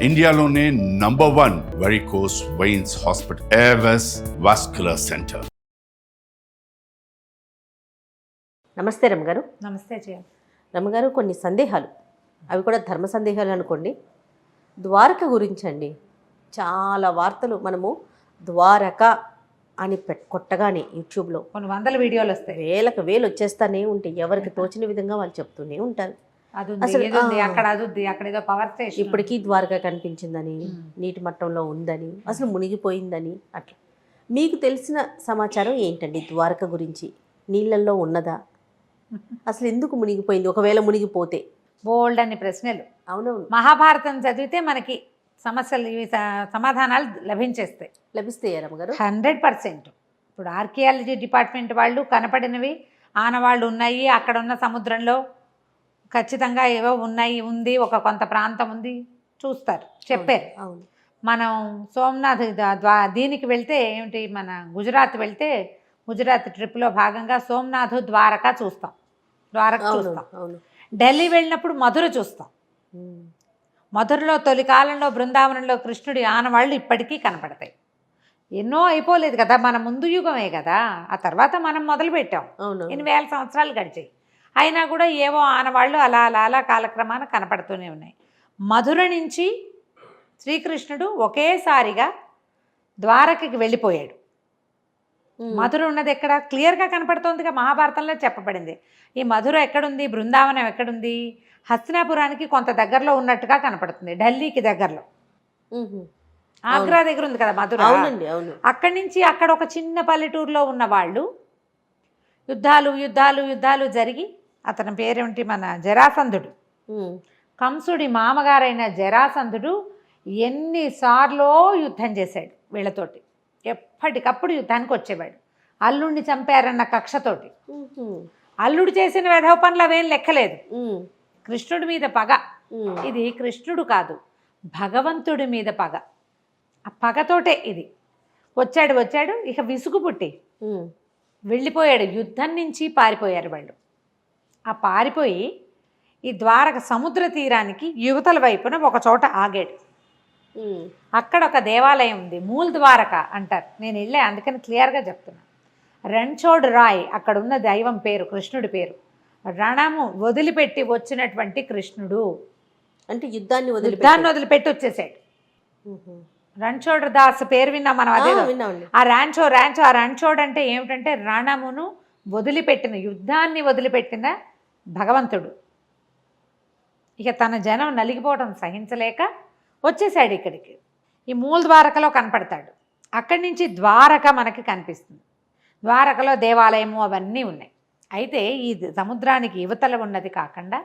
ఇండియాలోనే #1 varicose veins hospital Avis vascular centre. నమస్తే రమ్మగారు. నమస్తే జయ. రమ్మగారు, కొన్ని సందేహాలు, అవి కూడా ధర్మ సందేహాలు అనుకోండి. ద్వారక గురించి అండి, చాలా వార్తలు మనము ద్వారక అని కొట్టగానే యూట్యూబ్లో కొన్ని వందల వీడియోలు వస్తాయి, వేలకు వేలు వచ్చేస్తానే ఉంటాయి. ఎవరికి తోచిన విధంగా వాళ్ళు చెప్తూనే ఉంటారు. అక్కడ అక్కడ ఏదో పవర్ స్టేషన్ ఇప్పటికీ ద్వారక కనిపించిందని, నీటి మట్టంలో ఉందని, అసలు మునిగిపోయిందని. అట్లా మీకు తెలిసిన సమాచారం ఏంటండి ద్వారక గురించి? నీళ్ళల్లో ఉన్నదా? అసలు ఎందుకు మునిగిపోయింది? ఒకవేళ మునిగిపోతే బోల్డ్ అన్ని ప్రశ్నలు. అవునవును, మహాభారతం చదివితే మనకి సమస్యలు సమాధానాలు లభిస్తాయి రమ్మగారు. 100%. ఇప్పుడు ఆర్కియాలజీ డిపార్ట్మెంట్ వాళ్ళు కనపడినవి ఆనవాళ్ళు ఉన్నాయి, అక్కడ ఉన్న సముద్రంలో ఖచ్చితంగా ఏవో ఉంది, ఒక కొంత ప్రాంతం ఉంది, చూస్తారు, చెప్పారు. అవును. మనం సోమనాథ్ దీనికి వెళ్తే ఏమిటి, మన గుజరాత్ వెళ్తే గుజరాత్ ట్రిప్లో భాగంగా సోమనాథ్ ద్వారక చూస్తాం. ఢిల్లీ వెళ్ళినప్పుడు మధుర చూస్తాం. మధురలో తొలి కాలంలో బృందావనంలో కృష్ణుడి ఆనవాళ్ళు ఇప్పటికీ కనపడతాయి. ఎన్నో అయిపోలేదు కదా, మన ముందు యుగమే కదా, ఆ తర్వాత మనం మొదలుపెట్టాం. 8,000 సంవత్సరాలు గడిచాయి, అయినా కూడా ఏవో ఆనవాళ్ళు అలా అలా అలా కాలక్రమాన కనపడుతూనే ఉన్నాయి. మధుర నుంచి శ్రీకృష్ణుడు ఒకేసారిగా ద్వారకకి వెళ్ళిపోయాడు. మధుర ఉన్నది ఎక్కడ క్లియర్గా కనపడుతోందిగా, మహాభారతంలో చెప్పబడింది. ఈ మధుర ఎక్కడుంది, బృందావనం ఎక్కడుంది? హస్తినాపురానికి కొంత దగ్గరలో ఉన్నట్టుగా కనపడుతుంది, ఢిల్లీకి దగ్గరలో. ఆగ్రా దగ్గర ఉంది కదా మధుర. అక్కడి నుంచి అక్కడ ఒక చిన్న పల్లెటూరులో ఉన్న వాళ్ళు యుద్ధాలు జరిగి, అతని పేరేమిటి, మన జరాసంధుడు, కంసుడి మామగారైన జరాసంధుడు ఎన్నిసార్లో యుద్ధం చేశాడు వీళ్ళతోటి. ఎప్పటికప్పుడు యుద్ధానికి వచ్చేవాడు, అల్లుడిని చంపారన్న కక్షతోటి. అల్లుడు చేసిన వెధవ పనులు అవేం లెక్కలేదు, కృష్ణుడి మీద పగ. ఇది కృష్ణుడు కాదు, భగవంతుడి మీద పగ. ఆ పగతోటే ఇది వచ్చాడు. ఇక విసుగు పుట్టి వెళ్ళిపోయాడు. యుద్ధం నుంచి పారిపోయారు వాళ్ళు. ఆ పారిపోయి ఈ ద్వారక సముద్ర తీరానికి యువతల వైపున ఒక చోట ఆగాడు. అక్కడ ఒక దేవాలయం ఉంది, మూల్ ద్వారక అంటారు. నేను వెళ్ళే, అందుకని క్లియర్గా చెప్తున్నా. రణ్ఛోడ్ రాయ్ అక్కడ ఉన్న దైవం పేరు, కృష్ణుడి పేరు. రణము వదిలిపెట్టి వచ్చినటువంటి కృష్ణుడు, అంటే యుద్ధాన్ని వదిలిపెట్టి వచ్చేసాడు. రణ్ఛోడ్ దాస్ పేరు విన్నాం మనం, అదే ఆ రణ్ఛోడ్ అంటే ఏమిటంటే రణమును వదిలిపెట్టిన, యుద్ధాన్ని వదిలిపెట్టిన భగవంతుడు. ఇక తన జనం నలిగిపోవడం సహించలేక వచ్చేసాడు ఇక్కడికి. ఈ మూల ద్వారకలో కనపడతాడు. అక్కడి నుంచి ద్వారక మనకి కనిపిస్తుంది. ద్వారకలో దేవాలయము అవన్నీ ఉన్నాయి. అయితే ఈ సముద్రానికి యువతల ఉన్నది కాకుండా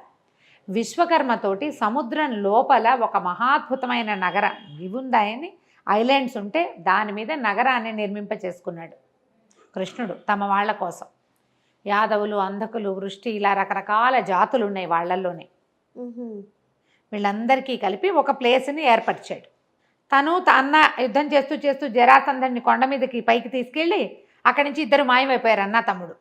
విశ్వకర్మతోటి సముద్రం లోపల ఒక మహాద్భుతమైన నగరం ఇవుందాయని, ఐలాండ్స్ ఉంటే దాని మీద నగరాన్ని నిర్మింపచేసుకున్నాడు కృష్ణుడు తమ వాళ్ళ కోసం. యాదవులు, అంధకులు, వృష్టి, ఇలా రకరకాల జాతులు ఉన్నాయి వాళ్ళల్లోనే. వీళ్ళందరికీ కలిపి ఒక ప్లేస్ని ఏర్పరిచాడు. తను అన్న యుద్ధం చేస్తూ జరాసంధుడిని కొండ మీదకి పైకి తీసుకెళ్ళి అక్కడి నుంచి ఇద్దరు మాయమైపోయారు, అన్న తమ్ముడు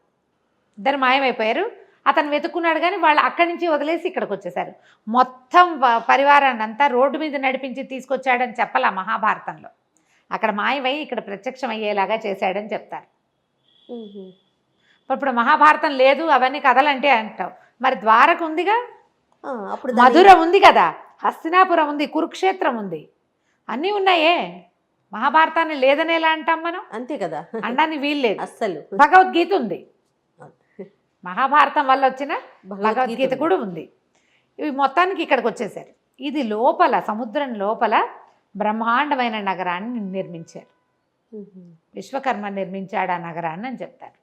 ఇద్దరు మాయమైపోయారు. అతను వెతుక్కున్నాడు కానీ వాళ్ళు అక్కడి నుంచి వదిలేసి ఇక్కడికి వచ్చేసారు. మొత్తం పరివారాన్ని అంతా రోడ్డు మీద నడిపించి తీసుకొచ్చాడని చెప్పాల మహాభారతంలో. అక్కడ మాయమై ఇక్కడ ప్రత్యక్షం అయ్యేలాగా చేశాడని చెప్తారు. ఇప్పుడు మహాభారతం లేదు, అవన్నీ కథలంటే అంటావు. మరి ద్వారక ఉందిగా, అప్పుడు మధుర ఉంది కదా, హస్తినాపురం ఉంది, కురుక్షేత్రం ఉంది, అన్నీ ఉన్నాయే. మహాభారతాన్ని లేదని ఎలా అంటాం మనం? అంతే కదా, అనడానికి వీల్లేదు. అస్సలు భగవద్గీత ఉంది, మహాభారతం వల్ల వచ్చిన భగవద్గీత కూడా ఉంది. ఇవి మొత్తానికి ఇక్కడికి వచ్చేసారు. ఇది లోపల, సముద్రం లోపల బ్రహ్మాండమైన నగరాన్ని నిర్మించారు. విశ్వకర్మ నిర్మించాడు ఆ నగరాన్ని అని చెప్తారు.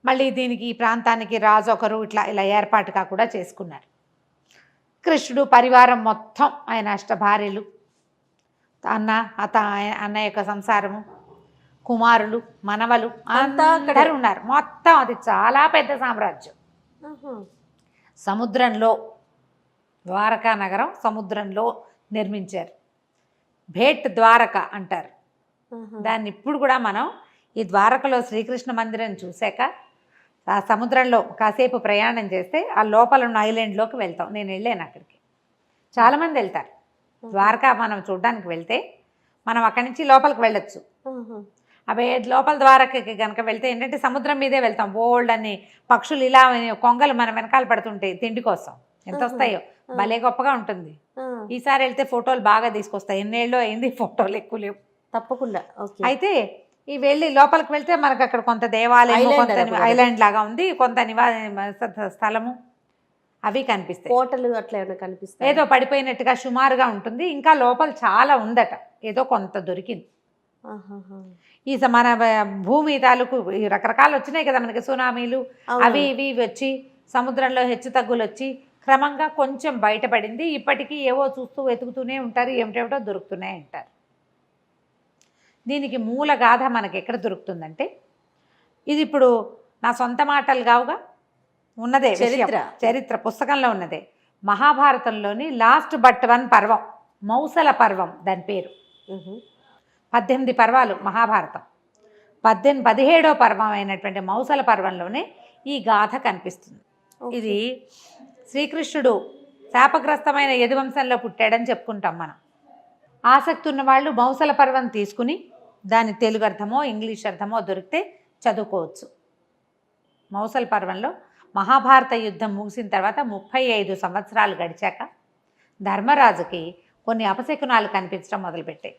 మళ్ళీ దీనికి, ఈ ప్రాంతానికి రాజు ఒకరు ఇలా ఏర్పాటుగా కూడా చేసుకున్నారు. కృష్ణుడు పరివారం మొత్తం, ఆయన అష్టభార్యలు, అన్న యొక్క సంసారము, కుమారులు, మనవలు అందరూ ఉన్నారు. మొత్తం అది చాలా పెద్ద సామ్రాజ్యం. సముద్రంలో ద్వారకా నగరం సముద్రంలో నిర్మించారు. భేట్ ద్వారక అంటారు దాన్ని. ఇప్పుడు కూడా మనం ఈ ద్వారకలో శ్రీకృష్ణ మందిరం చూశాక ఆ సముద్రంలో కాసేపు ప్రయాణం చేస్తే ఆ లోపల ఉన్న ఐలాండ్లోకి వెళ్తాం. నేను వెళ్ళాను అక్కడికి, చాలామంది వెళ్తారు. ద్వారకా మనం చూడడానికి వెళ్తే మనం అక్కడి నుంచి లోపలికి వెళ్ళొచ్చు. ఆహా. అవే లోపల ద్వారకకి కనుక వెళ్తే ఏంటంటే సముద్రం మీదే వెళ్తాం. బోల్డ్ అని పక్షులు ఇలా కొంగలు మన వెనకాల పడుతుంటాయి తిండి కోసం. ఎంత వస్తాయో, భలే గొప్పగా ఉంటుంది. ఆ, ఈసారి వెళ్తే ఫోటోలు బాగా తీసుకొస్తాయి. ఎన్నేళ్ళు అయింది, ఫోటోలు ఎక్కువ లేవు. తప్పకుండా. ఓకే. అయితే ఈ వెళ్ళి లోపలికి వెళ్తే మనకు అక్కడ కొంత దేవాలయం, Island కొంత అప్పుడు. ఐలాండ్ లాగా ఉంది, కొంత స్థలము అవి కనిపిస్తాయి. కోటలు అట్లా ఏమైనా కనిపిస్తాయి? ఏదో పడిపోయినట్టుగా సుమారుగా ఉంటుంది. ఇంకా లోపల చాలా ఉందట, ఏదో కొంత దొరికింది. ఆహాహా. ఈ మన భూమి తాలూకు ఈ రకరకాలు వచ్చినాయి కదా మనకి, సునామీలు అవును. అవి ఇవి వచ్చి సముద్రంలో హెచ్చు తగ్గులు వచ్చి క్రమంగా కొంచెం బయటపడింది. ఇప్పటికీ ఏవో చూస్తూ వెతుకుతూనే ఉంటారు, ఏమిటేమిటో దొరుకుతూనే ఉంటారు. దీనికి మూల గాథ మనకి ఎక్కడ దొరుకుతుందంటే, ఇది ఇప్పుడు నా సొంత మాటలు కావుగా, ఉన్నదే విషయం. చరిత్ర పుస్తకంలో ఉన్నదే. మహాభారతంలోని లాస్ట్ బట్ వన్ పర్వం, మౌసల పర్వం దాని పేరు. 18 పర్వాలు మహాభారతం. 17వ పర్వం అయినటువంటి మౌసల పర్వంలోనే ఈ గాథ కనిపిస్తుంది. ఇది శ్రీకృష్ణుడు శాపగ్రస్తమైన యదువంశంలో పుట్టాడని చెప్పుకుంటాం మనం. ఆసక్తి ఉన్న వాళ్ళు మౌసల పర్వం తీసుకుని దాని తెలుగు అర్థమో ఇంగ్లీష్ అర్థమో దొరికితే చదువుకోవచ్చు. మౌసల పర్వంలో మహాభారత యుద్ధం ముగిసిన తర్వాత 35 సంవత్సరాలు గడిచాక ధర్మరాజుకి కొన్ని అపశకునాలు కనిపించడం మొదలుపెట్టాయి.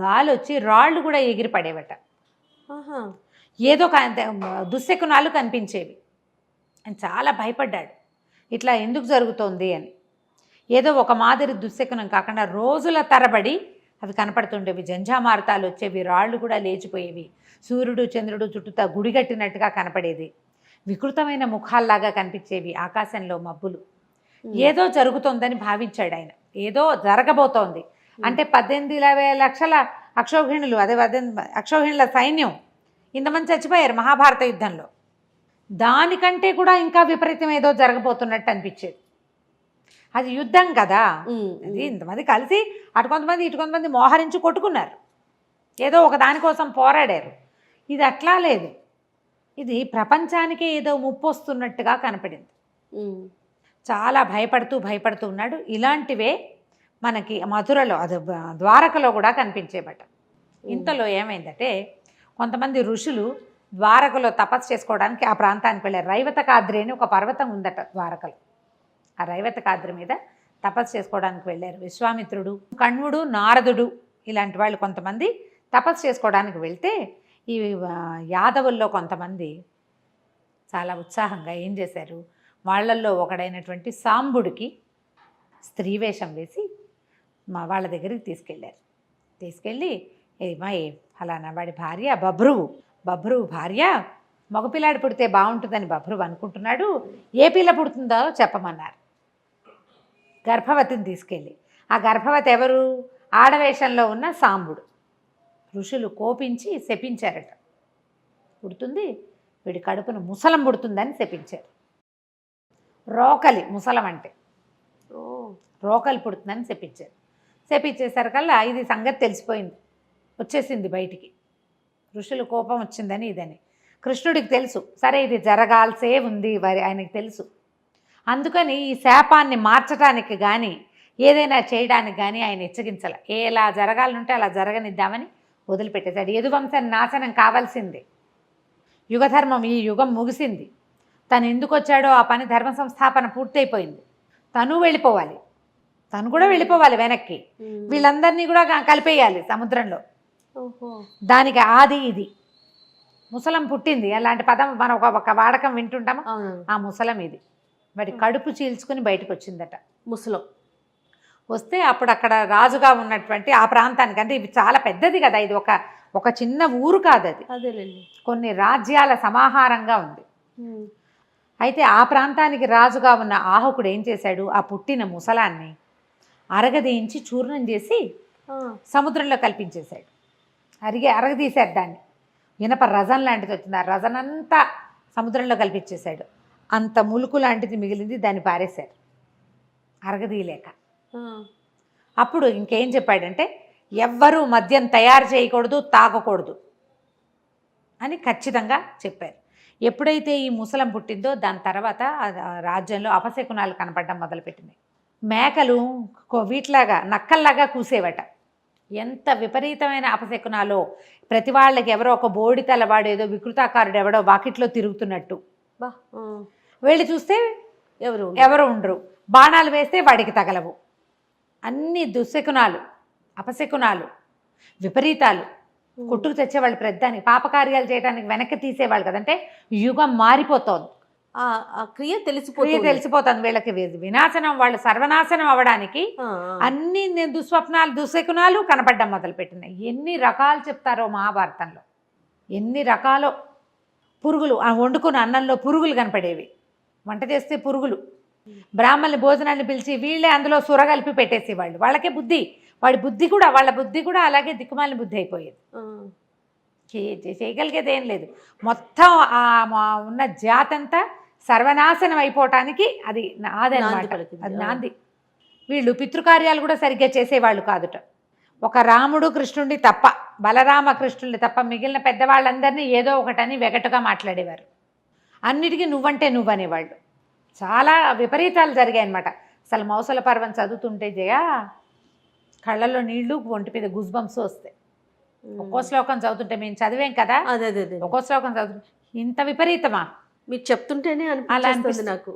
గాలి వచ్చి రాళ్ళు కూడా ఎగిరి పడేవట. ఏదో దుశ్శకునాలు కనిపించేవి. అని చాలా భయపడ్డాడు, ఇట్లా ఎందుకు జరుగుతోంది అని. ఏదో ఒక మాదిరి దుశ్శకునం కాకుండా రోజుల తరబడి అవి కనపడుతుండేవి. జంఝామారుతాలు వచ్చేవి, రాళ్ళు కూడా లేచిపోయేవి, సూర్యుడు చంద్రుడు చుట్టూ గుడిగట్టినట్టుగా కనపడేది, వికృతమైన ముఖాల్లాగా కనిపించేవి, ఆకాశంలో మబ్బులు. ఏదో జరుగుతోందని భావించాడు ఆయన. ఏదో జరగబోతోంది అంటే 18 లక్షల అక్షౌహిణులు, అదే అక్షౌహిణుల సైన్యం ఇంతమంది చచ్చిపోయారు మహాభారత యుద్ధంలో. దానికంటే కూడా ఇంకా విపరీతం ఏదో జరగబోతున్నట్టు అనిపించేది. అది యుద్ధం కదా, అది ఇంతమంది కలిసి అటు కొంతమంది ఇటు కొంతమంది మోహరించి కొట్టుకున్నారు, ఏదో ఒక దానికోసం పోరాడారు. ఇది అట్లా లేదు, ఇది ప్రపంచానికే ఏదో ముప్పు వస్తున్నట్టుగా కనపడింది. చాలా భయపడుతూ ఉన్నాడు. ఇలాంటివే మనకి మధురలో, అది ద్వారకలో కూడా కనిపించేబట. ఇంతలో ఏమైందంటే, కొంతమంది ఋషులు ద్వారకలో తపస్సు చేసుకోవడానికి ఆ ప్రాంతానికి వెళ్ళారు. రైవతకాద్రి అని ఒక పర్వతం ఉందట ద్వారకలో. ఆ రైవతకాద్రి మీద తపస్సు చేసుకోవడానికి వెళ్ళారు. విశ్వామిత్రుడు, కణ్వుడు, నారదుడు ఇలాంటి వాళ్ళు కొంతమంది తపస్సు చేసుకోవడానికి వెళ్తే, ఈ యాదవుల్లో కొంతమంది చాలా ఉత్సాహంగా ఏం చేశారు, వాళ్ళల్లో ఒకడైనటువంటి సాంబుడికి స్త్రీ వేషం వేసి వాళ్ళ దగ్గరికి తీసుకెళ్ళి ఫలానా వాడి భార్య బభ్రువు భార్య మగపిల్లాడు పుడితే బాగుంటుందని బభ్రువు అనుకుంటున్నాడు, ఏ పిల్ల పుడుతుందో చెప్పమన్నారు. గర్భవతిని తీసుకెళ్ళి, ఆ గర్భవతి ఎవరు, ఆడవేషంలో ఉన్న సాంబుడు. ఋషులు కోపించి శపించారట. పుడుతుంది, వీడి కడుపున ముసలం పుడుతుందని శపించారు. రోకలి, ముసలం అంటే రోకలి పుడుతుందని శపించారు. శపించేసరికల్లా ఇది సంగతి తెలిసిపోయింది, వచ్చేసింది బయటికి. ఋషులు కోపం వచ్చిందని ఇదని కృష్ణుడికి తెలుసు. సరే ఇది జరగాల్సే ఉంది, ఆయనకి తెలుసు. అందుకని ఈ శాపాన్ని మార్చడానికి కానీ ఏదైనా చేయడానికి కానీ ఆయన హెచ్చరించాల. ఎలా జరగాలంటే అలా జరగనిద్దామని వదిలిపెట్టేశాడు. యదువంశం నాశనం కావాల్సిందే, యుగధర్మం ఈ యుగం ముగిసింది. తను ఎందుకు వచ్చాడో ఆ పని, ధర్మ సంస్థాపన పూర్తయిపోయింది. తను వెళ్ళిపోవాలి, తను కూడా వెళ్ళిపోవాలి వెనక్కి. వీళ్ళందరినీ కూడా కలిపేయాలి సముద్రంలో. దానికి ఆది ఇది. ముసలం పుట్టింది, అలాంటి పదం మనం ఒక వాడకం వింటుంటామా, ఆ ముసలం ఇది. వాడి కడుపు చీల్చుకుని బయటకు వచ్చిందట ముసలం. వస్తే అప్పుడు అక్కడ రాజుగా ఉన్నటువంటి ఆ ప్రాంతానికి, అంటే ఇది చాలా పెద్దది కదా, ఇది ఒక చిన్న ఊరు కాదు, అది కొన్ని రాజ్యాల సమాహారంగా ఉంది. అయితే ఆ ప్రాంతానికి రాజుగా ఉన్న ఆహకుడు ఏం చేశాడు, ఆ పుట్టిన ముసలాన్ని అరగదీయించి చూర్ణం చేసి సముద్రంలో కల్పించేశాడు. అరగదీశాడు దాన్ని. ఇనప రజన్ లాంటిది వచ్చింది, ఆ రజన్ అంతా సముద్రంలో కల్పించేశాడు. అంత ములుకు లాంటిది మిగిలింది, దాన్ని పారేశారు అరగదీయలేక. అప్పుడు ఇంకేం చెప్పాడంటే, ఎవ్వరూ మద్యం తయారు చేయకూడదు, తాగకూడదు అని ఖచ్చితంగా చెప్పారు. ఎప్పుడైతే ఈ ముసలం పుట్టిందో దాని తర్వాత రాజ్యంలో అపశకునాలు కనపడడం మొదలుపెట్టింది. మేకలు వీటిలాగా నక్కల్లాగా కూసేవట. ఎంత విపరీతమైన అపశకునాలో. ప్రతి వాళ్ళకి ఎవరో ఒక బోడి తలవాడు ఏదో వికృతాకారుడు ఎవడో వాకిట్లో తిరుగుతున్నట్టు. బా వెళ్ళి చూస్తే ఎవరు ఉండరు. బాణాలు వేస్తే వాడికి తగలవు. అన్ని దుశ్శకునాలు, అపశకునాలు, విపరీతాలు. కొట్టుకు తెచ్చేవాళ్ళు ప్రతిదానికి, పాపకార్యాలు చేయడానికి వెనక్కి తీసేవాళ్ళు కదంటే యుగం మారిపోతోంది. ఆ క్రియ తెలిసిపోతుంది వీళ్ళకి. వినాశనం, వాళ్ళు సర్వనాశనం అవ్వడానికి అన్ని దుస్వప్నాలు, దుశ్శకునాలు కనపడ్డం మొదలుపెట్టినాయి. ఎన్ని రకాలు చెప్తారో మహాభారతంలో, ఎన్ని రకాలో. పురుగులు, వండుకున్న అన్నంలో పురుగులు కనపడేవి, వంట చేస్తే పురుగులు. బ్రాహ్మణులు భోజనాన్ని పిలిచి వీళ్ళే అందులో సురగలిపి పెట్టేసేవాళ్ళు. వాళ్ళకే బుద్ధి, వాళ్ళ బుద్ధి కూడా అలాగే దిక్కుమాలిన బుద్ధి అయిపోయేది. చేయగలిగేది ఏం లేదు. మొత్తం ఉన్న జాతంతా సర్వనాశనం అయిపోవటానికి అది నాదనమాట, అది నాంది. వీళ్ళు పితృకార్యాలు కూడా సరిగ్గా చేసేవాళ్ళు కాదుట. ఒక రాముడు కృష్ణుడిని తప్ప, బలరామ కృష్ణుడిని తప్ప మిగిలిన పెద్దవాళ్ళందరినీ ఏదో ఒకటని వెగటుగా మాట్లాడేవారు. అన్నిటికీ నువ్వంటే నువ్వనేవాళ్ళు. చాలా విపరీతాలు జరిగాయి అన్నమాట. అసలు మౌసల పర్వం చదువుతుంటే జయ కళ్ళల్లో నీళ్లు, ఒంటి మీద గుజ్బంప్స్ వస్తాయి. ఒక్కో శ్లోకం చదువుతుంటే, మేము చదివేం కదా, ఒక్కో శ్లోకం చదువుతుంటే ఇంత విపరీతమా మీరు చెప్తుంటేనే అలా అనిపిస్తుంది నాకు.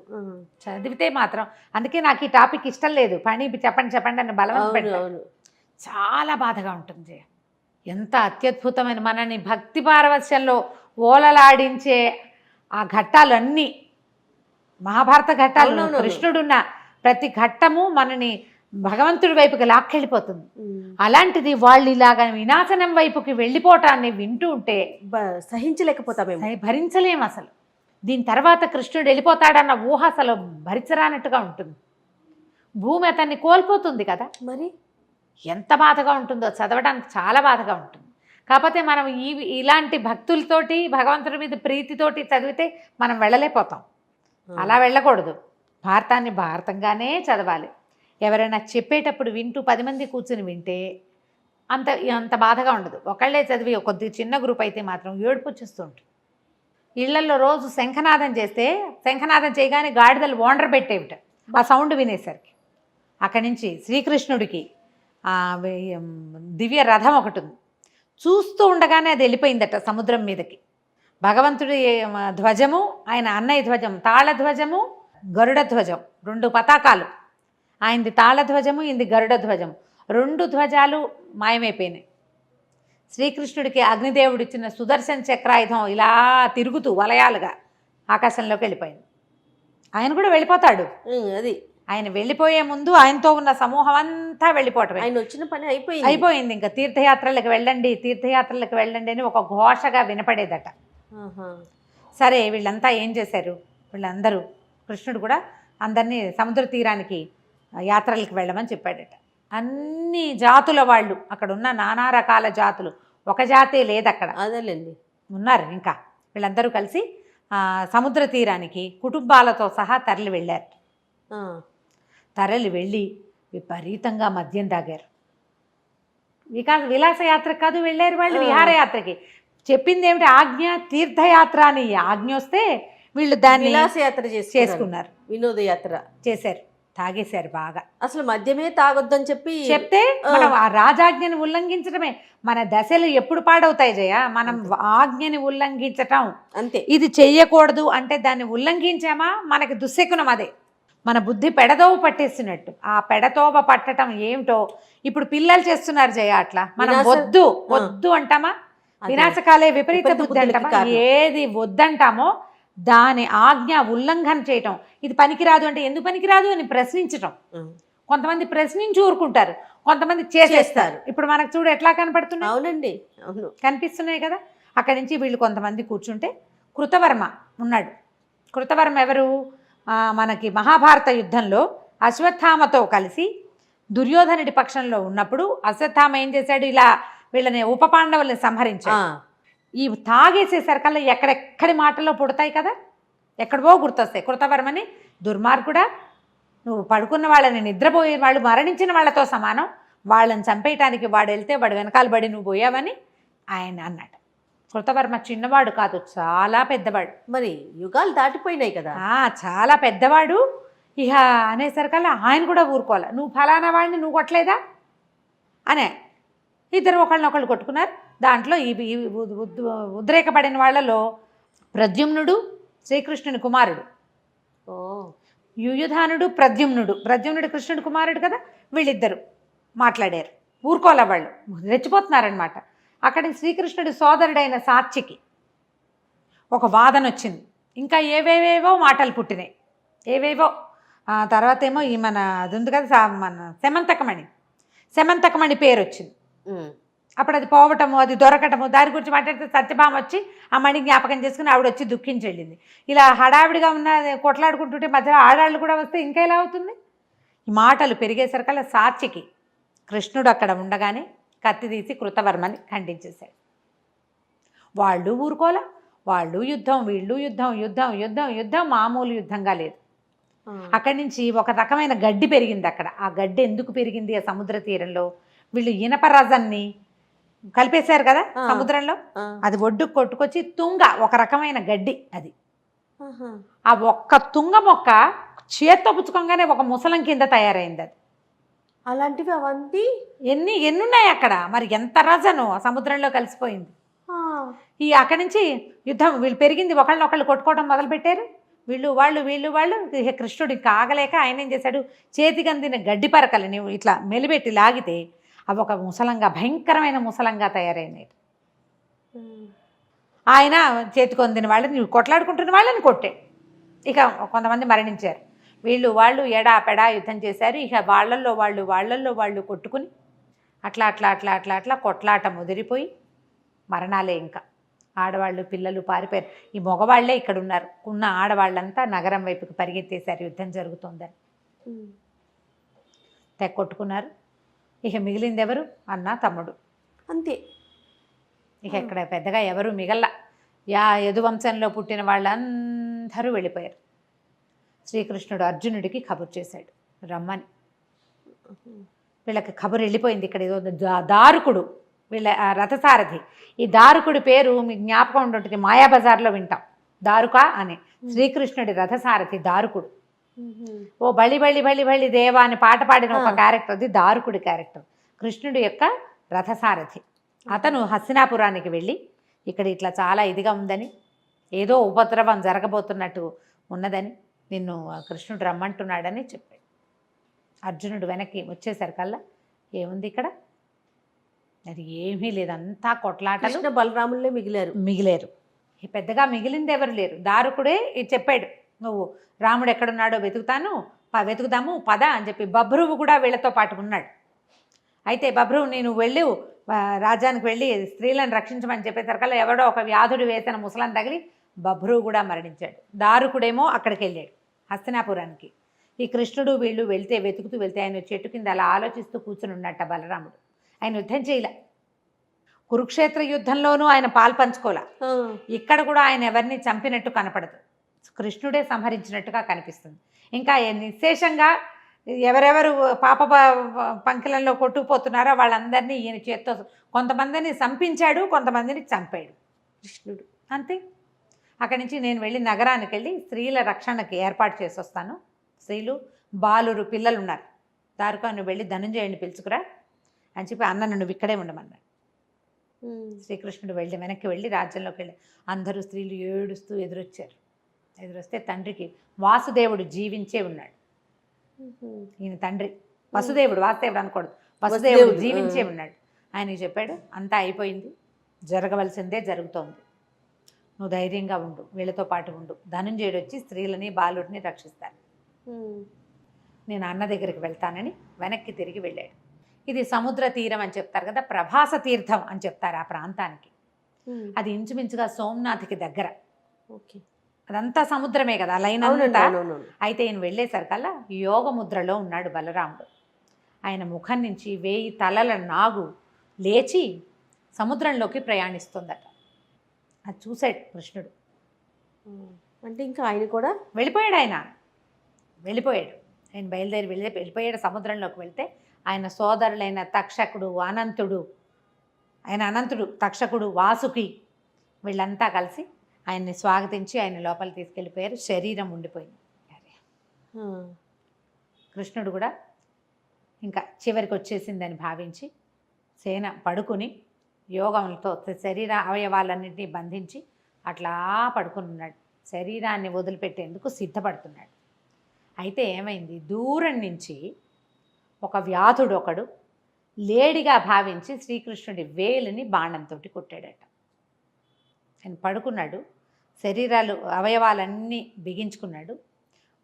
చదివితే మాత్రం, అందుకే నాకు ఈ టాపిక్ ఇష్టం లేదు. పని చెప్పండి అని బలవంతం. చాలా బాధగా ఉంటుంది జయ. ఎంత అత్యద్భుతమైన మనని భక్తి పారవశ్యంలో ఓలలాడించే ఆ ఘట్టాలన్నీ, మహాభారత ఘట్టాలు. కృష్ణుడున్న ప్రతి ఘట్టము మనని భగవంతుడి వైపుకి లాక్కెళ్ళిపోతుంది. అలాంటిది వాళ్ళు ఇలాగా వినాశనం వైపుకి వెళ్ళిపోవటాన్ని వింటూ ఉంటే సహించలేకపోతామే, భరించలేం అసలు. దీని తర్వాత కృష్ణుడు వెళ్ళిపోతాడన్న ఊహ అసలు భరించరానట్టుగా ఉంటుంది. భూమి అతన్ని కోల్పోతుంది కదా, మరి ఎంత బాధగా ఉంటుందో చదవడానికి, చాలా బాధగా ఉంటుంది. కాకపోతే మనం ఇలాంటి భక్తులతోటి, భగవంతుడి మీద ప్రీతితోటి చదివితే మనం వెళ్ళలేకపోతాం. అలా వెళ్ళకూడదు. భారతాన్ని భారతంగానే చదవాలి. ఎవరైనా చెప్పేటప్పుడు వింటూ 10 మంది కూర్చుని వింటే అంత బాధగా ఉండదు. ఒకళ్ళే చదివి కొద్ది చిన్న గ్రూప్ అయితే మాత్రం ఏడుపు వచ్చేస్తూ ఉంటుంది. ఇళ్లలో రోజు శంఖనాదం చేస్తే, శంఖనాదం చేయగానే గాడిదలు ఓండ్ర పెట్టేవిట ఆ సౌండ్ వినేసరికి. అక్కడి నుంచి శ్రీకృష్ణుడికి దివ్య రథం ఒకటి ఉంది. చూస్తూ ఉండగానే అది వెళ్ళిపోయిందట సముద్రం మీదకి. భగవంతుడి ధ్వజము, ఆయన అన్నయ్య ధ్వజం, తాళధ్వజము, గరుడ ధ్వజం, 2 పతాకాలు. ఆయనది తాళధ్వజము, ఇంది గరుడ ధ్వజం. 2 ధ్వజాలు మాయమైపోయినాయి. శ్రీకృష్ణుడికి అగ్నిదేవుడు ఇచ్చిన సుదర్శన చక్రాయుధం ఇలా తిరుగుతూ వలయాలుగా ఆకాశంలోకి వెళ్ళిపోయింది. ఆయన కూడా వెళ్ళిపోతాడు. అది ఆయన వెళ్ళిపోయే ముందు ఆయనతో ఉన్న సమూహం అంతా వెళ్ళిపోవటం. ఆయన వచ్చిన పని అయిపోయింది. ఇంకా తీర్థయాత్రలకు వెళ్ళండి అని ఒక ఘోషగా వినపడేదట. సరే వీళ్ళంతా ఏం చేశారు, వీళ్ళందరూ, కృష్ణుడు కూడా అందరినీ సముద్ర తీరానికి యాత్రలకు వెళ్ళమని చెప్పాడట. అన్ని జాతుల వాళ్ళు, అక్కడ ఉన్న నానా రకాల జాతులు, ఒక జాతే లేదు అక్కడ, అదేలేండి, ఉన్నారు. ఇంకా వీళ్ళందరూ కలిసి సముద్ర తీరానికి కుటుంబాలతో సహా తరలి వెళ్ళారు. తరలి వెళ్ళి విపరీతంగా మద్యం తాగారు. విలాసయాత్ర కాదు వెళ్ళారు వాళ్ళు, విహారయాత్రకి. చెప్పింది ఏమిటి, ఆజ్ఞ తీర్థయాత్ర అని ఆజ్ఞ వస్తే వీళ్ళు దాన్ని విలాసయాత్ర చేసుకున్నారు, వినోదయాత్ర చేశారు, తాగేశారు బాగా. అసలు మద్యమే తాగొద్దని చెప్తే మనం ఆ రాజాజ్ఞని ఉల్లంఘించడమే. మన దశలు ఎప్పుడు పాడవుతాయి జయ, మనం ఆజ్ఞని ఉల్లంఘించటం అంతే. ఇది చెయ్యకూడదు అంటే దాన్ని ఉల్లంఘించామా మనకి దుశ్శకునం. అదే మన బుద్ధి పెడదోవ పట్టేస్తున్నట్టు. ఆ పెడతోవ పట్టడం ఏమిటో ఇప్పుడు పిల్లలు చేస్తున్నారు జయ. అట్లా మనం వద్దు అంటామా, వినాశకాలే విపరీత బుద్ధి అంటామా, ఏది వద్దంటామో దాని ఆజ్ఞ ఉల్లంఘన చేయటం. ఇది పనికిరాదు అంటే ఎందుకు పనికిరాదు అని ప్రశ్నించటం. కొంతమంది ప్రశ్నించి ఊరుకుంటారు, కొంతమంది చేసేస్తారు. ఇప్పుడు మనకు చూడు ఎట్లా కనపడుతున్నాయి. అవునండి, అవును, కనిపిస్తున్నాయి కదా. అక్కడి నుంచి వీళ్ళు కొంతమంది కూర్చుంటే కృతవర్మ ఉన్నాడు. కృతవర్మ ఎవరు, మనకి మహాభారత యుద్ధంలో అశ్వత్థామతో కలిసి దుర్యోధనుడి పక్షంలో ఉన్నప్పుడు అశ్వత్థామ ఏం చేశాడు, ఇలా వీళ్ళని ఉప పాండవుల్ని సంహరించాడు. ఈ తాగేసేసరికల్లా ఎక్కడెక్కడి మాటల్లో పుడతాయి కదా, ఎక్కడవో గుర్తొస్తాయి. కృతవర్మని దుర్మార్గుడా, నువ్వు పడుకున్న వాళ్ళని, నిద్రపోయే వాళ్ళు మరణించిన వాళ్ళతో సమానం, వాళ్ళని చంపేయటానికి వాడు వెళ్తే వాడు వెనకాల పడి నువ్వు పోయావని ఆయన అన్నాడు. కృతవర్మ చిన్నవాడు కాదు, చాలా పెద్దవాడు. మరి యుగాలు దాటిపోయినాయి కదా. చాలా పెద్దవాడు. ఇక అనేసరికల్లా ఆయన కూడా ఊరుకోవాలి, నువ్వు ఫలానా వాడిని నువ్వు కొట్టలేదా అనే. ఇద్దరు ఒకళ్ళనొకళ్ళు కొట్టుకున్నారు. దాంట్లో ఈ ఉద్రేకపడిన వాళ్ళలో ప్రద్యుమ్నుడు శ్రీకృష్ణుని కుమారుడు, ఓ యుయుధానుడు ప్రద్యుమ్నుడు కృష్ణుడి కుమారుడు కదా, వీళ్ళిద్దరు మాట్లాడారు. ఊరుకోలే, వాళ్ళు రెచ్చిపోతున్నారనమాట. అక్కడి శ్రీకృష్ణుడి సోదరుడైన సాత్యకి ఒక వాదన వచ్చింది. ఇంకా ఏవేవేవో మాటలు పుట్టినాయి, ఏవేవో. తర్వాత ఏమో ఈ మన అది ఉంది కదా, మన శమంతకమణి పేరు వచ్చింది. అప్పుడు అది పోవటము, అది దొరకటము, దాని గురించి మాట్లాడితే సత్యభామ వచ్చి ఆ మణి జ్ఞాపకం చేసుకుని ఆవిడ వచ్చి దుఃఖించి వెళ్ళింది. ఇలా హడావిడిగా ఉన్న కొట్లాడుకుంటుంటే మధ్యలో ఆడాళ్ళు కూడా వస్తే ఇంకా ఎలా అవుతుంది? ఈ మాటలు పెరిగేసరికల్లా సాత్యకి కృష్ణుడు అక్కడ ఉండగానే కత్తి తీసి కృతవర్మని ఖండించేశాడు. వాళ్ళు ఊరుకోలే, వాళ్ళు యుద్ధం, వీళ్ళు యుద్ధం, యుద్ధం యుద్ధం యుద్ధం మామూలు యుద్ధంగా లేదు. అక్కడి నుంచి ఒక రకమైన గడ్డి పెరిగింది అక్కడ. ఆ గడ్డి ఎందుకు పెరిగింది? ఆ సముద్ర తీరంలో వీళ్ళు ఇనప రజాన్ని కలిపేశారు కదా సముద్రంలో, అది ఒడ్డుకు కొట్టుకొచ్చి తుంగ, ఒక రకమైన గడ్డి అది. ఆ ఒక్క తుంగ మొక్క చేత్తో పుచ్చుకోగానే ఒక ముసలం కింద తయారైంది అది. అలాంటివి అవంతి ఎన్నున్నాయి అక్కడ. మరి ఎంత రజను ఆ సముద్రంలో కలిసిపోయింది. ఈ అక్కడి నుంచి యుద్ధం వీళ్ళు పెరిగింది, ఒకళ్ళనొకళ్ళు కొట్టుకోవడం మొదలుపెట్టారు. వీళ్ళు వాళ్ళు కృష్ణుడు ఇంకా ఆగలేక ఆయన ఏం చేశాడు, చేతికి అందిన గడ్డి పరకలు నువ్వు ఇట్లా మెలిపెట్టి లాగితే అవి ఒక ముసలంగా, భయంకరమైన ముసలంగా తయారైనాయి. ఆయన చేతికి అందిన వాళ్ళని, నువ్వు కొట్లాడుకుంటున్న వాళ్ళని కొట్టాడు. ఇక కొంతమంది మరణించారు. వాళ్ళు ఎడాపెడా యుద్ధం చేశారు. ఇక వాళ్ళల్లో వాళ్ళు కొట్టుకుని అట్లా కొట్లాట ముదిరిపోయి మరణాలే. ఇంకా ఆడవాళ్ళు పిల్లలు పారిపోయారు. ఈ మగవాళ్లే ఇక్కడ ఉన్నారు. ఉన్న ఆడవాళ్ళంతా నగరం వైపుకి పరిగెత్తేశారు యుద్ధం జరుగుతుందని. కొట్టుకున్నారు. ఇక మిగిలింది ఎవరు? అన్న తమ్ముడు, అంతే. ఇక ఇక్కడ పెద్దగా ఎవరు మిగల్లా. యదువంశంలో పుట్టిన వాళ్ళందరూ వెళ్ళిపోయారు. శ్రీకృష్ణుడు అర్జునుడికి కబురు చేశాడు రమ్మని. వీళ్ళకి కబురు వెళ్ళిపోయింది. ఇక్కడ ఏదో దారుకుడు, వీళ్ళ రథసారథి. ఈ దారుకుడి పేరు మీకు జ్ఞాపకం ఉంటుంటుంది, మాయాబజార్లో వింటాం, దారుక అని. శ్రీకృష్ణుడి రథసారథి దారుకుడు. ఓ బలి బలి బలి బలి దేవా అని పాట పాడిన ఒక క్యారెక్టర్, అది దారుకుడి క్యారెక్టర్. కృష్ణుడి యొక్క రథసారథి. అతను హస్తినాపురానికి వెళ్ళి ఇక్కడ ఇట్లా చాలా ఇదిగా ఉందని, ఏదో ఉపద్రవం జరగబోతున్నట్టు ఉన్నదని, నిన్ను కృష్ణుడు రమ్మంటున్నాడని చెప్పాడు. అర్జునుడు వెనక్కి వచ్చేసరికల్లా ఏముంది ఇక్కడ? అది ఏమీ లేదు, అంతా కొట్లాటలు. బలరాములే మిగిలేరు. పెద్దగా మిగిలింది ఎవరు లేరు. దారుకుడే చెప్పాడు, నువ్వు రాముడు ఎక్కడున్నాడో వెతుకుదాము పద అని చెప్పి. బభ్రువు కూడా వీళ్ళతో పాటు ఉన్నాడు. అయితే బభ్రువు, నేను వెళ్ళు రాజ్యానికి వెళ్ళి స్త్రీలను రక్షించమని చెప్పేసరికల్లా ఎవడో ఒక వ్యాధుడు వేసిన ముసలను తగిలి బభ్రువు కూడా మరణించాడు. దారుకుడేమో అక్కడికి వెళ్ళాడు హస్తినాపురానికి. ఈ కృష్ణుడు వీళ్ళు వెతుకుతూ వెళ్తే ఆయన చెట్టు కింద అలా ఆలోచిస్తూ కూర్చుని ఉన్నట్ట బలరాముడు. ఆయన యుద్ధం చేయలే. కురుక్షేత్ర యుద్ధంలోనూ ఆయన పాల్పంచుకోలే. ఇక్కడ కూడా ఆయన ఎవరిని చంపినట్టు కనపడదు, కృష్ణుడే సంహరించినట్టుగా కనిపిస్తుంది. ఇంకా నిశేషంగా ఎవరెవరు పాప పంకిలంలో కొట్టుకుపోతున్నారో వాళ్ళందరినీ ఈయన చేత్తో కొంతమందిని చంపించాడు, కొంతమందిని చంపాడు కృష్ణుడు, అంతే. అక్కడి నుంచి నేను వెళ్ళి నగరానికి వెళ్ళి స్త్రీల రక్షణకి ఏర్పాటు చేసి వస్తాను. స్త్రీలు బాలురు పిల్లలు ఉన్నారు. దారుకా నువ్వు వెళ్ళి ధనుంజయుడిని పిలుచుకురా అని చెప్పి అన్న నువ్వు ఇక్కడే ఉండమన్నాడు. శ్రీకృష్ణుడు వెనక్కి వెళ్ళి రాజ్యంలోకి వెళ్ళి అందరూ స్త్రీలు ఏడుస్తూ ఎదురొస్తే తండ్రికి వాసుదేవుడు జీవించే ఉన్నాడు. ఈయన తండ్రి వసుదేవుడు, వాసుదేవుడు అనకూడదు, వసుదేవుడు జీవించే ఉన్నాడు. ఆయనకి చెప్పాడు, అంతా అయిపోయింది, జరగవలసిందే జరుగుతోంది, నువ్వు ధైర్యంగా ఉండు, వీళ్ళతో పాటు ఉండు. ధనుంజయుడు వచ్చి స్త్రీలని బాలుడిని రక్షిస్తాను, నేను అన్న దగ్గరికి వెళ్తానని వెనక్కి తిరిగి వెళ్ళాడు. ఇది సముద్ర తీరం అని చెప్తారు కదా, ప్రభాస తీర్థం అని చెప్తారు ఆ ప్రాంతానికి. అది ఇంచుమించుగా సోమనాథ్కి దగ్గర. ఓకే, అదంతా సముద్రమే కదా లైన్ అంతా. అయితే ఈయన వెళ్ళేసరికల్లా యోగ ముద్రలో ఉన్నాడు బలరాముడు. ఆయన ముఖం నుంచి 1000 తలల నాగు లేచి సముద్రంలోకి ప్రయాణిస్తుందట. అది చూశాడు కృష్ణుడు. అంటే ఇంకా ఆయన కూడా వెళ్ళిపోయాడు. ఆయన బయలుదేరి వెళ్ళిపోయాడు. సముద్రంలోకి వెళ్తే ఆయన సోదరులైన తక్షకుడు, అనంతుడు, తక్షకుడు, వాసుకి వీళ్ళంతా కలిసి ఆయన్ని స్వాగతించి ఆయన లోపల తీసుకెళ్ళిపోయారు. శరీరం ఉండిపోయింది. కృష్ణుడు కూడా ఇంకా చివరికి వచ్చేసిందని భావించి సేన పడుకుని యోగంతో శరీర అవయవాలన్నింటినీ బంధించి అట్లా పడుకుని ఉన్నాడు. శరీరాన్ని వదిలిపెట్టేందుకు సిద్ధపడుతున్నాడు. అయితే ఏమైంది, దూరం నుంచి ఒక వ్యాధుడు ఒకడు లేడిగా భావించి శ్రీకృష్ణుడి వేలిని బాణంతో కొట్టాడట. ఆయన పడుకున్నాడు, శరీరాలు అవయవాలన్నీ బిగించుకున్నాడు.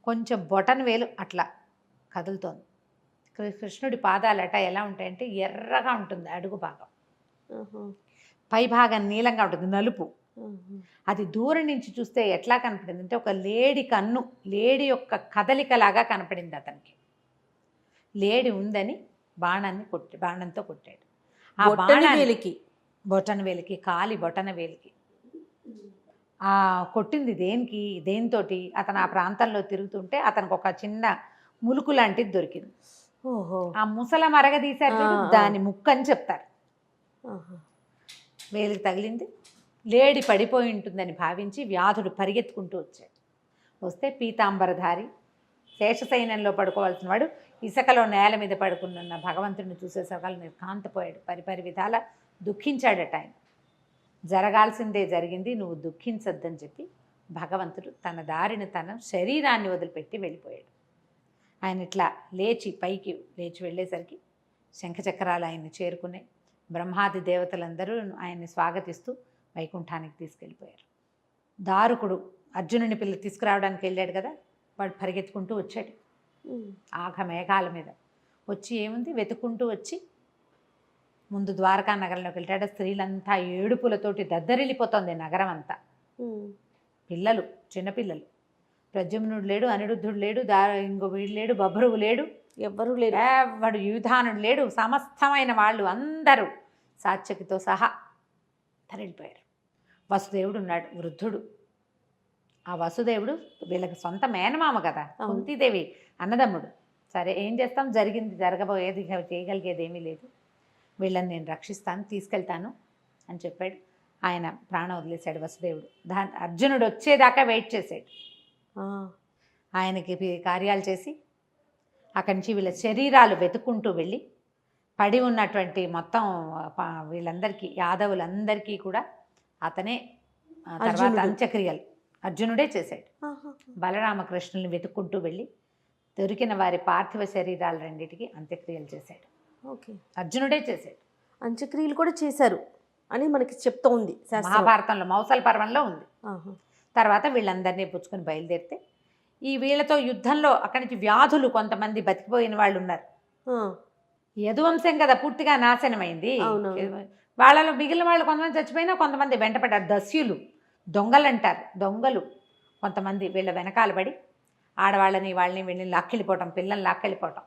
కొంచెం బొటన వేలు అట్లా కదులుతోంది. కృష్ణుడి పాదాలట ఎలా ఉంటాయంటే ఎర్రగా ఉంటుంది, అడుగు భాగం పై భాగం నీలంగా ఉంటుంది, నలుపు. అది దూరం నుంచి చూస్తే ఎట్లా కనపడింది అంటే ఒక లేడి కన్ను, లేడి యొక్క కదలికలాగా కనపడింది అతనికి. లేడి ఉందని బాణంతో కొట్టాడు. ఆ బాణానికి బొటన వేలికి, కాలి బొటన వేలికి. ఆ కొట్టింది దేనితోటి అతను ఆ ప్రాంతంలో తిరుగుతుంటే అతనికి ఒక చిన్న ములుకు లాంటిది దొరికింది. ఆ ముసల మరగదీశారు, దాని ముక్కు అని చెప్తారు. వేలికి తగిలింది, లేడి పడిపోయి ఉంటుందని భావించి వ్యాధుడు పరిగెత్తుకుంటూ వచ్చాడు. వస్తే పీతాంబరధారి శేషసైన్యంలో పడుకోవాల్సిన వాడు ఇసుకలో నేల మీద పడుకున్న భగవంతుడిని చూసేసరికి నిర్కాంతపోయాడు. పరిపరి విధాల దుఃఖించాడట. ఆయన జరగాల్సిందే జరిగింది, నువ్వు దుఃఖించొద్దని చెప్పి భగవంతుడు తన దారిని తన శరీరాన్ని వదిలిపెట్టి వెళ్ళిపోయాడు. ఆయన ఇట్లా పైకి లేచి వెళ్ళేసరికి శంఖచక్రాలు ఆయన్ని చేరుకున్నాయి. బ్రహ్మాది దేవతలందరూ ఆయన్ని స్వాగతిస్తూ వైకుంఠానికి తీసుకెళ్ళిపోయారు. దారుకుడు అర్జునుని పిల్ల తీసుకురావడానికి వెళ్ళాడు కదా, వాడు పరిగెత్తుకుంటూ వచ్చాడు ఆఘ మేఘాల మీద. వచ్చి ఏముంది వెతుక్కుంటూ వచ్చి ముందు ద్వారకా నగరంలోకి వెళ్ళాడు. స్త్రీలంతా ఏడుపులతోటి దద్దరిల్లిపోతుంది నగరం అంతా. పిల్లలు, చిన్నపిల్లలు, ప్రద్యుమ్నుడు లేడు, అనిరుద్ధుడు లేడు, ఇంకో వీడు లేడు, బభ్రువు లేడు, ఎవ్వరూ లేరు, ఎవడు యూధానుడు లేడు. సమస్తమైన వాళ్ళు అందరూ సాత్యకితో సహా తరలిపోయారు. వసుదేవుడు ఉన్నాడు, వృద్ధుడు. ఆ వసుదేవుడు వీళ్ళకి సొంత మేనమామ కదా, కుంతీదేవి అన్నదమ్ముడు. సరే ఏం చేస్తాం, జరిగింది జరగబోయేది, చేయగలిగేది ఏమీ లేదు, వీళ్ళని నేను రక్షిస్తాను, తీసుకెళ్తాను అని చెప్పాడు. ఆయన ప్రాణం వదిలేశాడు వసుదేవుడు. అర్జునుడు వచ్చేదాకా వెయిట్ చేశాడు. ఆయనకి కార్యాలు చేసి అక్కడి నుంచి వీళ్ళ శరీరాలు వెతుక్కుంటూ వెళ్ళి పడి ఉన్నటువంటి మొత్తం వీళ్ళందరికీ, యాదవులందరికీ కూడా అతనే తర్వాత అంత్యక్రియలు అర్జునుడే చేశాడు. బలరామకృష్ణుల్ని వెతుక్కుంటూ వెళ్ళి దొరికిన వారి పార్థివ శరీరాలు రెండింటికి అంత్యక్రియలు చేశాడు. ఓకే, అర్జునుడే చేశాడు. అంత్యక్రియలు కూడా చేశారు అని మనకి చెప్తూ ఉంది మహాభారతంలో, మౌసల పర్వంలో ఉంది. తర్వాత వీళ్ళందరినీ పుచ్చుకొని బయలుదేరితే ఈ వీళ్ళతో యుద్ధంలో అక్కడి నుంచి వ్యాధులు కొంతమంది బతికిపోయిన వాళ్ళు ఉన్నారు. యదువంశం కదా పూర్తిగా నాశనమైంది. వాళ్ళలో మిగిలిన వాళ్ళు కొంతమంది చచ్చిపోయినా కొంతమంది వెంటపడ్డారు. దస్యులు, దొంగలు అంటారు, దొంగలు కొంతమంది వీళ్ళ వెనకాల పడి ఆడవాళ్ళని వాళ్ళని వీళ్ళని లాక్కెళ్ళిపోవటం, పిల్లల్ని లాక్కెళ్ళిపోవటం,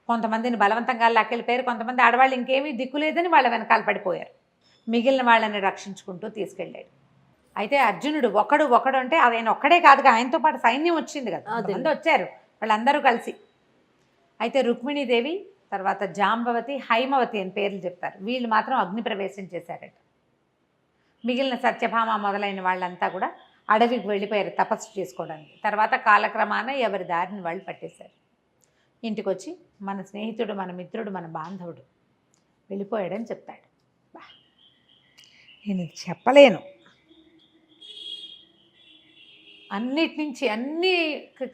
కొంతమందిని బలవంతంగా లాక్కెళ్ళిపోయారు. కొంతమంది ఆడవాళ్ళు ఇంకేమీ దిక్కులేదని వాళ్ళ వెనకాల పడిపోయారు. మిగిలిన వాళ్ళని రక్షించుకుంటూ తీసుకెళ్ళాడు. అయితే అర్జునుడు ఒకడు అంటే ఆయన ఒక్కడే కాదుగా, ఆయనతో పాటు సైన్యం వచ్చింది కదా, అందరూ వచ్చారు వాళ్ళందరూ కలిసి. అయితే రుక్మిణీదేవి, తర్వాత జాంబవతి, హైమవతి అని పేర్లు చెప్తారు. వీళ్ళు మాత్రం అగ్నిప్రవేశం చేశారట. మిగిలిన సత్యభామ మొదలైన వాళ్ళంతా కూడా అడవికి వెళ్ళిపోయారు తపస్సు చేసుకోవడానికి. తర్వాత కాలక్రమాన ఎవరి దారిని వాళ్ళు పట్టేశారు. ఇంటికి వచ్చి మన స్నేహితుడు, మన మిత్రుడు, మన బాంధవుడు వెళ్ళిపోయాడని చెప్తాడు. నేను చెప్పలేను. అన్నిటి నుంచి, అన్ని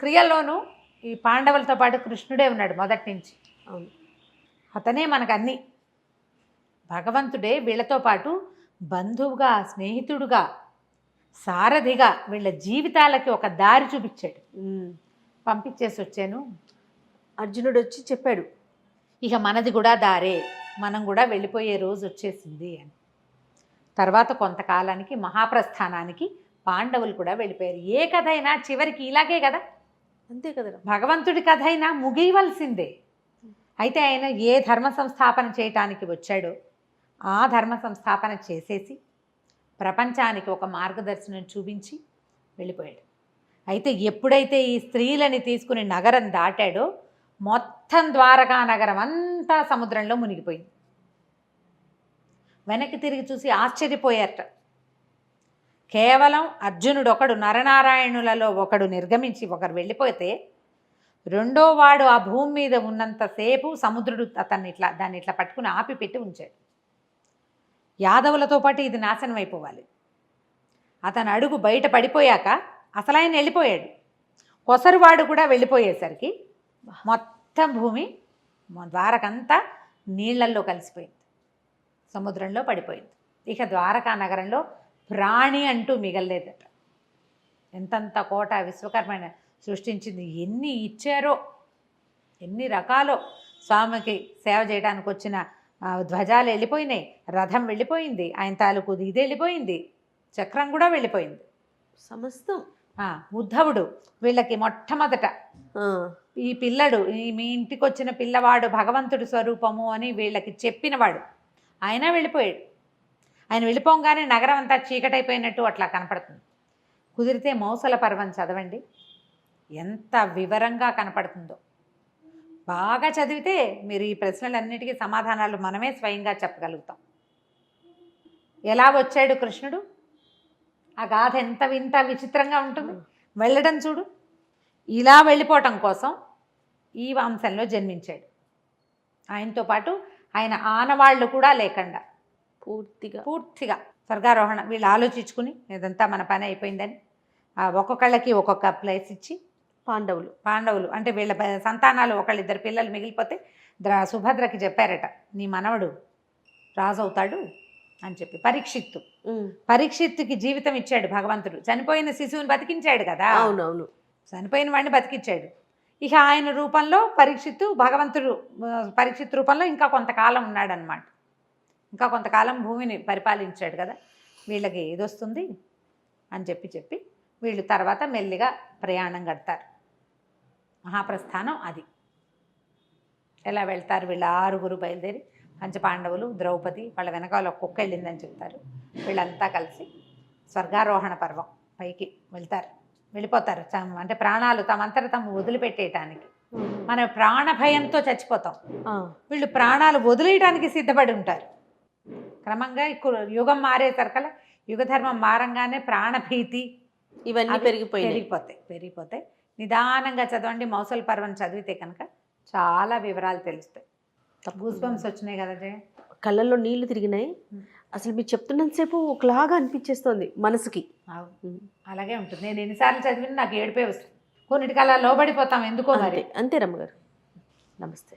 క్రియల్లోనూ ఈ పాండవులతో పాటు కృష్ణుడే ఉన్నాడు మొదటి నుంచి. అతనే మనకు అన్నీ. భగవంతుడే వీళ్ళతో పాటు బంధువుగా, స్నేహితుడుగా, సారథిగా వీళ్ళ జీవితాలకి ఒక దారి చూపించాడు. పంపించేసి వచ్చాను. అర్జునుడు వచ్చి చెప్పాడు, ఇక మనది కూడా దారే, మనం కూడా వెళ్ళిపోయే రోజు వచ్చేసింది అని. తర్వాత కొంతకాలానికి మహాప్రస్థానానికి పాండవులు కూడా వెళ్ళిపోయారు. ఏ కథ అయినా చివరికి ఇలాగే కదా, అంతే కదా, భగవంతుడి కథ అయినా ముగియవలసిందే. అయితే ఆయన ఏ ధర్మ సంస్థాపన చేయటానికి వచ్చాడో ఆ ధర్మ సంస్థాపన చేసేసి ప్రపంచానికి ఒక మార్గదర్శనం చూపించి వెళ్ళిపోయాడు. అయితే ఎప్పుడైతే ఈ స్త్రీలని తీసుకుని నగరం దాటాడో మొత్తం ద్వారకా నగరం అంతా సముద్రంలో మునిగిపోయింది. వెనక్కి తిరిగి చూసి ఆశ్చర్యపోయారట. కేవలం అర్జునుడు ఒకడు, నరనారాయణులలో ఒకడు నిర్గమించి ఒకరు వెళ్ళిపోతే రెండో వాడు ఆ భూమి మీద ఉన్నంతసేపు సముద్రుడు దాన్ని ఇట్లా పట్టుకుని ఆపి పెట్టి ఉంచాడు. యాదవులతో పాటు ఇది నాశనం అయిపోవాలి. అతను అడుగు బయట పడిపోయాక అసలు ఆయన వెళ్ళిపోయాడు. కొసరువాడు కూడా వెళ్ళిపోయేసరికి మొత్తం భూమి ద్వారకంతా నీళ్లల్లో కలిసిపోయింది, సముద్రంలో పడిపోయింది. ఇక ద్వారకా నగరంలో ప్రాణి అంటూ మిగలలేదట. ఎంతంత కోట విశ్వకర్మ సృష్టించింది, ఎన్ని ఇచ్చారో, ఎన్ని రకాలో. స్వామికి సేవ చేయడానికి వచ్చిన ధ్వజాలు వెళ్ళిపోయినాయి, రథం వెళ్ళిపోయింది, ఆయన తాలూకు ఇది వెళ్ళిపోయింది, చక్రం కూడా వెళ్ళిపోయింది, సమస్తం. ఉద్ధవుడు వీళ్ళకి మొట్టమొదట ఈ పిల్లడు, మీ ఇంటికి వచ్చిన పిల్లవాడు భగవంతుడి స్వరూపము అని వీళ్ళకి చెప్పినవాడు, ఆయన వెళ్ళిపోయాడు. ఆయన వెళ్ళిపోగానే నగరం అంతా చీకటైపోయినట్టు అట్లా కనపడుతుంది. కుదిరితే మౌసల పర్వం చదవండి, ఎంత వివరంగా కనపడుతుందో. బాగా చదివితే మీరు ఈ ప్రశ్నలన్నిటికీ సమాధానాలు మనమే స్వయంగా చెప్పగలుగుతాం. ఎలా వచ్చాడు కృష్ణుడు, ఆ గాథ ఎంత వింత విచిత్రంగా ఉంటుంది. వెళ్ళడం చూడు, ఇలా వెళ్ళిపోవటం కోసం ఈ వంశంలో జన్మించాడు. ఆయనతో పాటు ఆయన ఆనవాళ్ళు కూడా లేకుండా పూర్తిగా స్వర్గారోహణ. వీళ్ళు ఆలోచించుకుని ఇదంతా మన పని అయిపోయిందని ఒక్కొక్కళ్ళకి ఒక్కొక్క ప్లేస్ ఇచ్చి, పాండవులు అంటే వీళ్ళ సంతానాలు ఒకళ్ళిద్దరు పిల్లలు మిగిలిపోతే సుభద్రకి చెప్పారట, నీ మనవడు రాజు అవుతాడు అని చెప్పి. పరీక్షిత్తుకి జీవితం ఇచ్చాడు భగవంతుడు. చనిపోయిన శిశువుని బతికించాడు కదా. అవునవును, చనిపోయిన వాడిని బతికించాడు. ఇక ఆయన రూపంలో పరీక్షిత్ రూపంలో ఇంకా కొంతకాలం ఉన్నాడనమాట. ఇంకా కొంతకాలం భూమిని పరిపాలించాడు కదా. వీళ్ళకి ఏదొస్తుంది అని చెప్పి వీళ్ళు తర్వాత మెల్లిగా ప్రయాణం కడతారు. మహాప్రస్థానం అది. ఎలా వెళ్తారు వీళ్ళు? 6 బయలుదేరి, పంచపాండవులు, ద్రౌపది, వాళ్ళ వెనకాల ఒక్కొక్క వెళ్ళిందని చెప్తారు. వీళ్ళంతా కలిసి స్వర్గారోహణ పర్వం పైకి వెళ్ళిపోతారు. అంటే ప్రాణాలు తమంతట తాము వదిలిపెట్టేయటానికి. మనం ప్రాణభయంతో చచ్చిపోతాం, వీళ్ళు ప్రాణాలు వదిలేయడానికి సిద్ధపడి ఉంటారు. క్రమంగా యుగం మారేసరికల యుగధర్మం మారంగానే ప్రాణభీతి ఇవన్నీ పెరిగిపోతాయి. నిదానంగా చదవండి. మౌసల పర్వం చదివితే కనుక చాలా వివరాలు తెలుస్తాయి. గూస్బంప్స్ వచ్చినాయి కదా జయ, కళ్ళల్లో నీళ్లు తిరిగినాయి. అసలు మీరు చెప్తున్నంతసేపు ఒకలాగా అనిపించేస్తుంది మనసుకి. అలాగే ఉంటుంది. నేను ఎన్నిసార్లు చదివినా నాకు ఏడిపే వస్తుంది. కొన్నిటికి అలా లోబడిపోతాం ఎందుకో మరి. అంతే రమ్మగారు. నమస్తే.